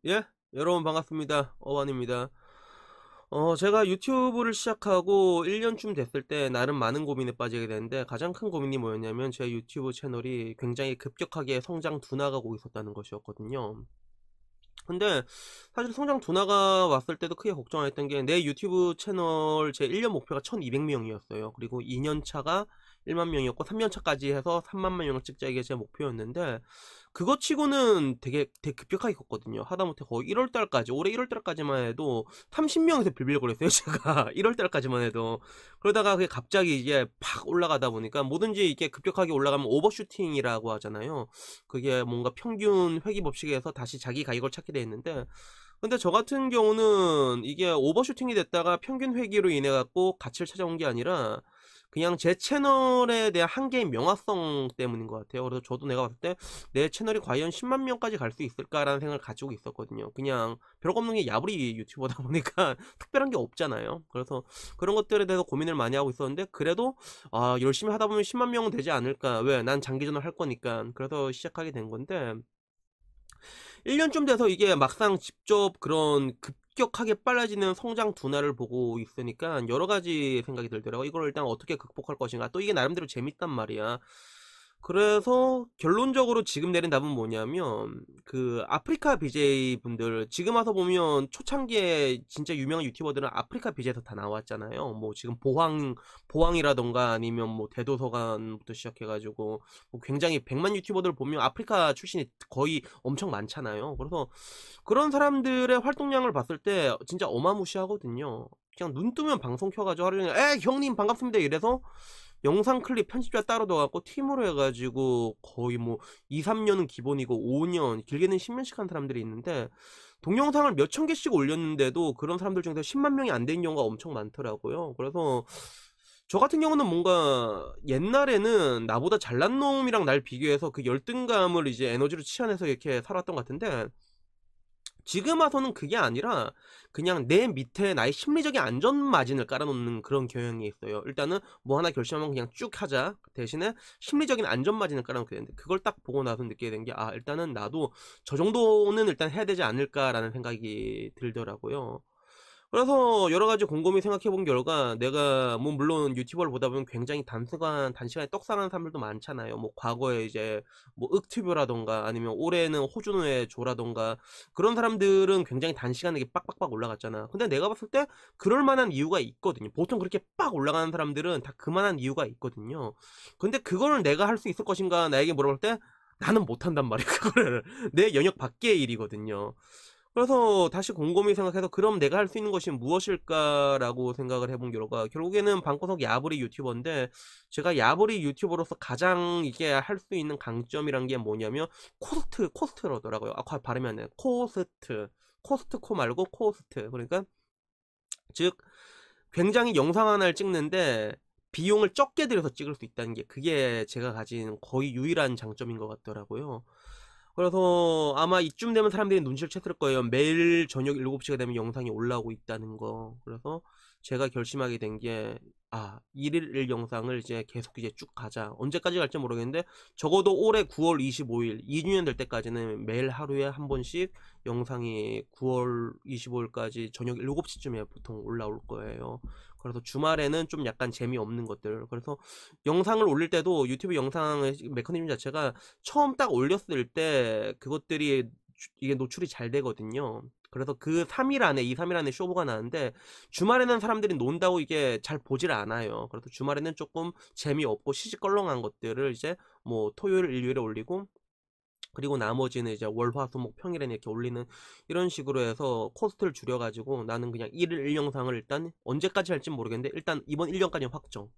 예? 여러분 반갑습니다. 어반입니다. 제가 유튜브를 시작하고 1년쯤 됐을 때 나름 많은 고민에 빠지게 됐는데 가장 큰 고민이 뭐였냐면 제 유튜브 채널이 굉장히 급격하게 성장 둔화가고 있었다는 것이었거든요. 근데 사실 성장 둔화가 왔을 때도 크게 걱정 안 했던 게 내 유튜브 채널 제 1년 목표가 1200명이었어요. 그리고 2년 차가 1만 명이었고 3년 차까지 해서 3만 명을 찍자 이게 제 목표였는데 그거 치고는 되게 급격하게 컸거든요. 하다못해 거의 1월 달까지 올해 1월 달까지만 해도 30명에서 빌빌거렸어요 제가 1월 달까지만 해도. 그러다가 그게 갑자기 이제 팍 올라가다 보니까 뭐든지 이게 급격하게 올라가면 오버슈팅이라고 하잖아요. 그게 뭔가 평균 회귀 법칙에서 다시 자기 가격을 찾게 돼 있는데 근데 저 같은 경우는 이게 오버슈팅이 됐다가 평균 회귀로 인해 갖고 가치를 찾아온 게 아니라 그냥 제 채널에 대한 한계의 명확성 때문인 것 같아요. 그래서 저도 내가 봤을 때 내 채널이 과연 10만 명까지 갈 수 있을까라는 생각을 가지고 있었거든요. 그냥 별거 없는 게 야부리 유튜버다 보니까 특별한 게 없잖아요. 그래서 그런 것들에 대해서 고민을 많이 하고 있었는데 그래도 열심히 하다 보면 10만 명은 되지 않을까. 왜? 난 장기전을 할 거니까. 그래서 시작하게 된 건데 1년쯤 돼서 이게 막상 직접 그런 급격하게 빨라지는 성장 둔화를 보고 있으니까 여러 가지 생각이 들더라고요. 이걸 일단 어떻게 극복할 것인가. 또 이게 나름대로 재밌단 말이야. 그래서 결론적으로 지금 내린 답은 뭐냐면 그 아프리카 BJ 분들 지금 와서 보면 초창기에 진짜 유명한 유튜버들은 아프리카 BJ에서 다 나왔잖아요. 뭐 지금 보항이라던가 아니면 뭐 대도서관부터 시작해가지고 뭐 굉장히 100만 유튜버들 보면 아프리카 출신이 거의 엄청 많잖아요. 그래서 그런 사람들의 활동량을 봤을 때 진짜 어마무시하거든요. 그냥 눈 뜨면 방송 켜가지고 하루 종일 형님 반갑습니다 이래서 영상 클립 편집자 따로 넣어갖고 팀으로 해가지고 거의 뭐 2, 3년은 기본이고 5년 길게는 10년씩 한 사람들이 있는데 동영상을 몇천 개씩 올렸는데도 그런 사람들 중에서 10만 명이 안 된 경우가 엄청 많더라고요. 그래서 저 같은 경우는 뭔가 옛날에는 나보다 잘난 놈이랑 날 비교해서 그 열등감을 이제 에너지로 치환해서 이렇게 살았던 것 같은데 지금 와서는 그게 아니라 그냥 내 밑에 나의 심리적인 안전마진을 깔아놓는 그런 경향이 있어요. 일단은 뭐 하나 결심하면 그냥 쭉 하자. 대신에 심리적인 안전마진을 깔아놓게 되는데 그걸 딱 보고 나서 느끼게 된 게 일단은 나도 저 정도는 일단 해야 되지 않을까라는 생각이 들더라고요. 그래서 여러 가지 곰곰이 생각해 본 결과 내가 뭐 물론 유튜버를 보다 보면 굉장히 단시간에 떡상하는 사람들도 많잖아요. 뭐 과거에 이제 뭐 윽튜브라던가 아니면 올해는 호준호의 조라던가 그런 사람들은 굉장히 단시간에 이게 빡빡빡 올라갔잖아. 근데 내가 봤을 때 그럴 만한 이유가 있거든요. 보통 그렇게 빡 올라가는 사람들은 다 그만한 이유가 있거든요. 근데 그거를 내가 할 수 있을 것인가 나에게 물어볼 때 나는 못한단 말이야. 그거를 내 영역 밖의 일이거든요. 그래서 다시 곰곰이 생각해서 그럼 내가 할 수 있는 것이 무엇일까라고 생각을 해본 결과 결국에는 방구석 야부리 유튜버인데 제가 야부리 유튜버로서 가장 이게 할 수 있는 강점이란 게 뭐냐면 코스트러더라고요. 발음이 안 돼. 코스트코 말고 코스트. 그러니까 즉 굉장히 영상 하나를 찍는데 비용을 적게 들여서 찍을 수 있다는 게 그게 제가 가진 거의 유일한 장점인 것 같더라고요. 그래서 아마 이쯤 되면 사람들이 눈치를 챘을 거예요. 매일 저녁 7시가 되면 영상이 올라오고 있다는 거. 그래서 제가 결심하게 된 게, 일일 일 영상을 이제 계속 이제 쭉 가자. 언제까지 갈지 모르겠는데, 적어도 올해 9월 25일, 2주년 될 때까지는 매일 하루에 한 번씩 영상이 9월 25일까지 저녁 7시쯤에 보통 올라올 거예요. 그래서 주말에는 좀 약간 재미없는 것들. 그래서 영상을 올릴 때도 유튜브 영상의 메커니즘 자체가 처음 딱 올렸을 때 그것들이 이게 노출이 잘 되거든요. 그래서 그 3일 안에 2, 3일 안에 쇼부가 나는데 주말에는 사람들이 논다고 이게 잘 보질 않아요. 그래서 주말에는 조금 재미없고 시시껄렁한 것들을 이제 뭐 토요일, 일요일에 올리고 그리고 나머지는 이제 월, 화, 수, 목, 평일에는 이렇게 올리는 이런 식으로 해서 코스트를 줄여가지고 나는 그냥 1일 1영상을 일단 언제까지 할지 모르겠는데 일단 이번 1년까지는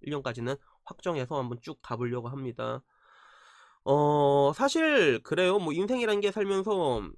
1년까지는 확정해서 한번 쭉 가보려고 합니다. 사실 그래요. 뭐 인생이라는 게 살면서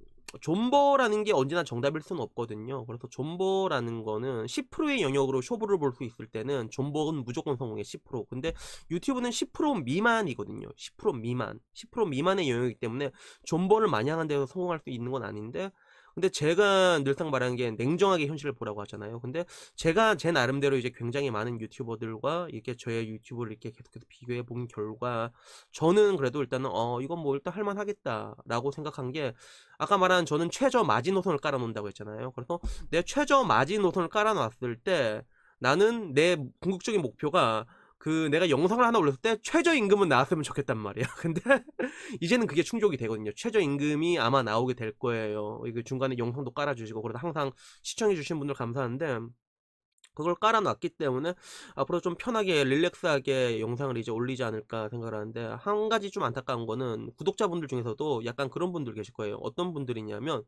존버라는 게 언제나 정답일 수는 없거든요. 그래서 존버라는 거는 10%의 영역으로 쇼부를 볼 수 있을 때는 존버는 무조건 성공해 10%. 근데 유튜브는 10% 미만이거든요. 10% 미만. 10% 미만의 영역이기 때문에 존버를 많이 하는 데서 성공할 수 있는 건 아닌데 근데 제가 늘상 말하는 게 냉정하게 현실을 보라고 하잖아요. 근데 제가 제 나름대로 이제 굉장히 많은 유튜버들과 이렇게 저의 유튜브를 이렇게 계속해서 비교해 본 결과 저는 그래도 일단은 이건 뭐 일단 할만하겠다라고 생각한 게 아까 말한 저는 최저 마지노선을 깔아 놓는다고 했잖아요. 그래서 내 최저 마지노선을 깔아 놨을 때 나는 내 궁극적인 목표가 그 내가 영상을 하나 올렸을 때 최저임금은 나왔으면 좋겠단 말이야. 근데 이제는 그게 충족이 되거든요. 최저임금이 아마 나오게 될 거예요. 이거 중간에 영상도 깔아주시고 그러다 항상 시청해주신 분들 감사한데 그걸 깔아놨기 때문에 앞으로 좀 편하게 릴렉스하게 영상을 이제 올리지 않을까 생각을 하는데 한 가지 좀 안타까운 거는 구독자분들 중에서도 약간 그런 분들 계실 거예요. 어떤 분들이냐면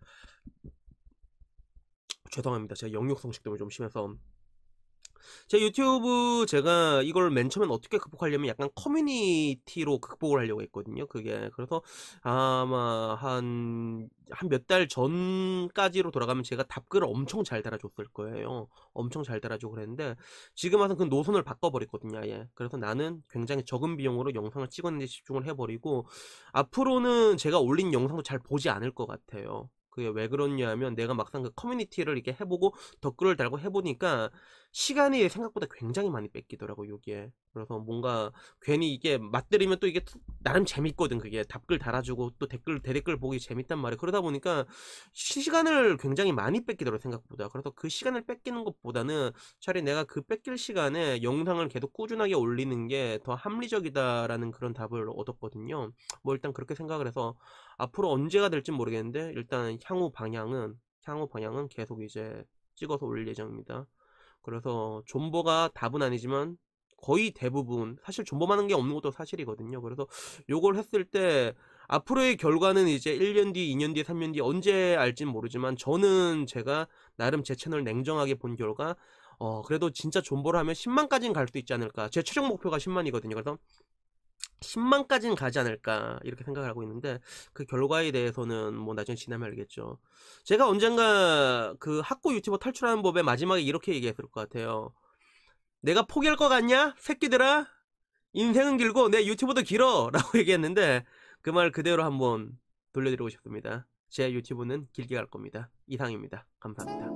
죄송합니다. 제가 영육성식 때문에 좀 심해서 제 유튜브 제가 이걸 맨 처음엔 어떻게 극복하려면 약간 커뮤니티로 극복을 하려고 했거든요. 그게 그래서 아마 한 몇 달 전까지로 돌아가면 제가 답글을 엄청 잘 달아줬을 거예요. 엄청 잘 달아주고 그랬는데 지금 와서 그 노선을 바꿔버렸거든요. 아예. 그래서 나는 굉장히 적은 비용으로 영상을 찍었는데 집중을 해버리고 앞으로는 제가 올린 영상도 잘 보지 않을 것 같아요. 그게 왜 그러냐 하면 내가 막상 그 커뮤니티를 이렇게 해보고 댓글을 달고 해보니까 시간이 생각보다 굉장히 많이 뺏기더라고 여기에. 그래서 뭔가 괜히 이게 맞들이면 또 이게 나름 재밌거든. 그게 답글 달아주고 또 대댓글 보기 재밌단 말이야. 그러다 보니까 시간을 굉장히 많이 뺏기더라고 생각보다. 그래서 그 시간을 뺏기는 것보다는 차라리 내가 그 뺏길 시간에 영상을 계속 꾸준하게 올리는 게 더 합리적이다라는 그런 답을 얻었거든요. 뭐 일단 그렇게 생각을 해서 앞으로 언제가 될진 모르겠는데 일단 향후 방향은 계속 이제 찍어서 올릴 예정입니다. 그래서 존버가 답은 아니지만 거의 대부분 사실 존버하는 게 없는 것도 사실이거든요. 그래서 요걸 했을 때 앞으로의 결과는 이제 1년 뒤, 2년 뒤, 3년 뒤 언제 알진 모르지만 저는 제가 나름 제 채널 냉정하게 본 결과 그래도 진짜 존버를 하면 10만까지는 갈 수 있지 않을까. 제 최종 목표가 10만이거든요. 그래서 10만까지는 가지 않을까 이렇게 생각을 하고 있는데 그 결과에 대해서는 뭐 나중에 지나면 알겠죠. 제가 언젠가 그 학고 유튜버 탈출하는 법에 마지막에 이렇게 얘기했을 것 같아요. 내가 포기할 것 같냐? 새끼들아 인생은 길고 내 유튜브도 길어 라고 얘기했는데 그 말 그대로 한번 돌려드리고 싶습니다. 제 유튜브는 길게 갈 겁니다. 이상입니다. 감사합니다.